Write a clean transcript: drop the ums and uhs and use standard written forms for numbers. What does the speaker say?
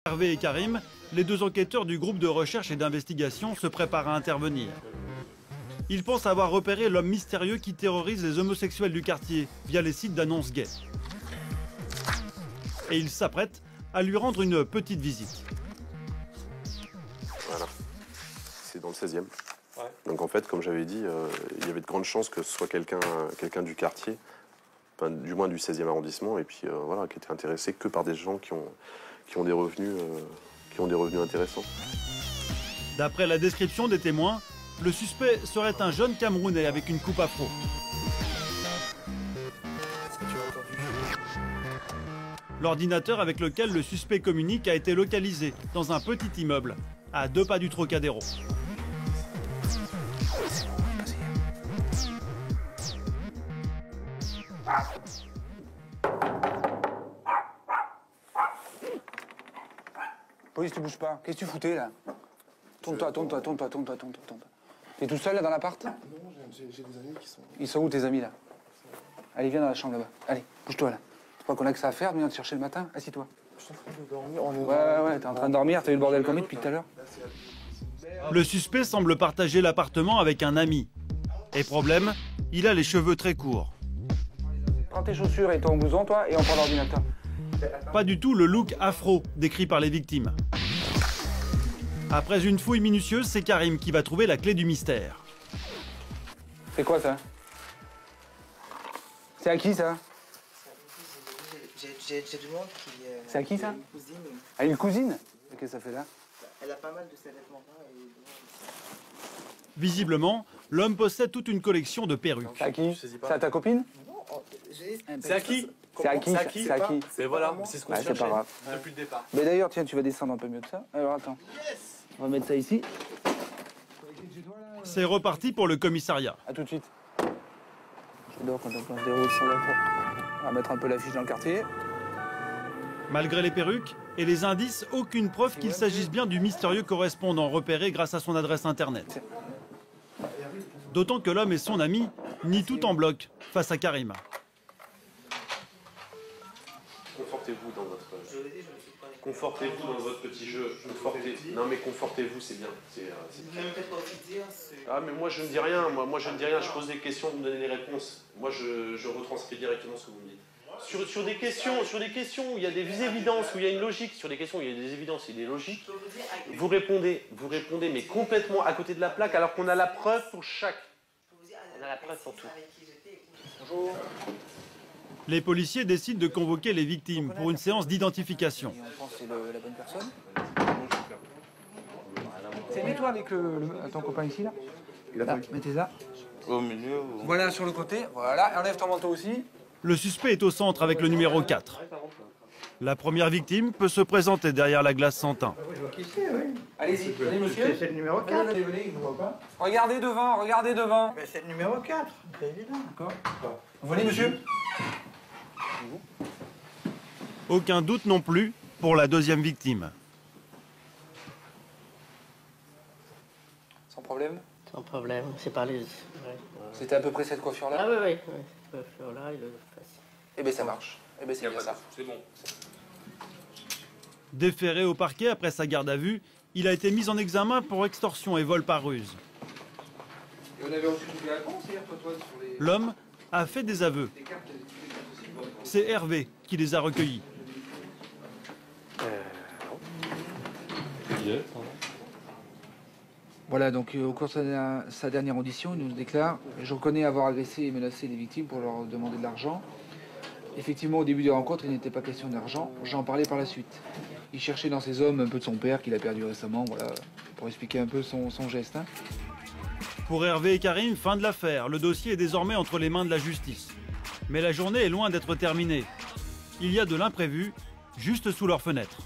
Hervé et Karim, les deux enquêteurs du groupe de recherche et d'investigation se préparent à intervenir. Ils pensent avoir repéré l'homme mystérieux qui terrorise les homosexuels du quartier via les sites d'annonces gays. Et ils s'apprêtent à lui rendre une petite visite. Voilà, c'est dans le 16e. Ouais. Donc en fait, comme j'avais dit, il y avait de grandes chances que ce soit quelqu'un du quartier, enfin, du moins du 16e arrondissement, et puis voilà, qui était intéressé que par des gens qui ont des revenus intéressants. D'après la description des témoins, le suspect serait un jeune Camerounais avec une coupe afro. L'ordinateur avec lequel le suspect communique a été localisé dans un petit immeuble, à 2 pas du Trocadéro. Police, tu bouges pas. Qu'est-ce que tu foutais là? Tourne-toi. T'es tout seul là dans l'appart? Non, j'ai des amis qui sont... Ils sont où tes amis là? Allez, viens dans la chambre là-bas. Allez, bouge-toi là. Tu crois qu'on a que ça à faire de venir te chercher le matin? Assis-toi. Je suis en train de dormir. Ouais, t'es en train de dormir, t'as eu le bordel comme depuis tout à l'heure? Le suspect semble partager l'appartement avec un ami. Et problème, il a les cheveux très courts. Prends tes chaussures et ton blouson, toi, et on prend l'ordinateur. Pas du tout le look afro décrit par les victimes. Après une fouille minutieuse, c'est Karim qui va trouver la clé du mystère. C'est quoi ça? C'est à qui ça? J'ai du monde qui... C'est à qui ça? Une cousine. À une cousine? Qu'est-ce que ça fait là? Elle a pas mal de ses vêtements. Visiblement, l'homme possède toute une collection de perruques. C'est à qui? C'est à ta copine? C'est à qui? C'est à qui? C'est à qui? C'est voilà, c'est ce qu'on cherchait. C'est pas grave. Depuis le départ. Mais d'ailleurs, tiens, tu vas descendre un peu mieux que ça. Alors attends. On va mettre ça ici. C'est reparti pour le commissariat. A tout de suite. J'adore quand on se déroule sans info. On va mettre un peu l'affiche dans le quartier. Malgré les perruques et les indices, aucune preuve qu'il s'agisse bien du mystérieux correspondant repéré grâce à son adresse internet. D'autant que l'homme et son ami nient tout en bloc face à Karim. Confortez-vous dans votre petit jeu. Non mais confortez-vous, c'est bien. Ah mais moi je ne dis rien, moi je ne dis rien, je pose des questions, vous me donnez des réponses. Moi je retranscris directement ce que vous me dites. Sur des questions où il y a des évidences, où il y a une logique, sur des questions où il y a des évidences et des logiques, vous répondez mais complètement à côté de la plaque alors qu'on a la preuve pour chaque. On a la preuve pour tout. Bonjour. Les policiers décident de convoquer les victimes pour une séance d'identification. On pense que c'est la bonne personne. C'est mets-toi avec ton copain ici là. Là, mettez ça. Au milieu. Voilà sur le côté. Voilà. Enlève ton manteau aussi. Le suspect est au centre avec le numéro 4. La première victime peut se présenter derrière la glace sans teint. Allez-y, venez monsieur. C'est le numéro 4. Venez, il ne voit pas. Regardez devant. Mais c'est le numéro 4, c'est évident. D'accord. Venez monsieur. Aucun doute non plus pour la deuxième victime. Sans problème. Sans problème, c'est pas les... Ouais. C'était à peu près cette coiffure-là? Ah oui. Cette coiffure-là, il le fait. Eh bien ça marche. Eh bien c'est bien ça. C'est bon. Déféré au parquet après sa garde à vue, il a été mis en examen pour extorsion et vol par ruse. Et on avait reçu toutes les réponses hier, toi, sur les... L'homme a fait des aveux. C'est Hervé qui les a recueillis. Voilà, donc au cours de sa dernière audition, il nous déclare « Je reconnais avoir agressé et menacé les victimes pour leur demander de l'argent. Effectivement, au début de la rencontre, il n'était pas question d'argent. J'en parlais par la suite. Il cherchait dans ses hommes un peu de son père qu'il a perdu récemment, voilà, pour expliquer un peu son geste. Hein. » Pour Hervé et Karim, fin de l'affaire. Le dossier est désormais entre les mains de la justice. Mais la journée est loin d'être terminée. Il y a de l'imprévu juste sous leur fenêtre.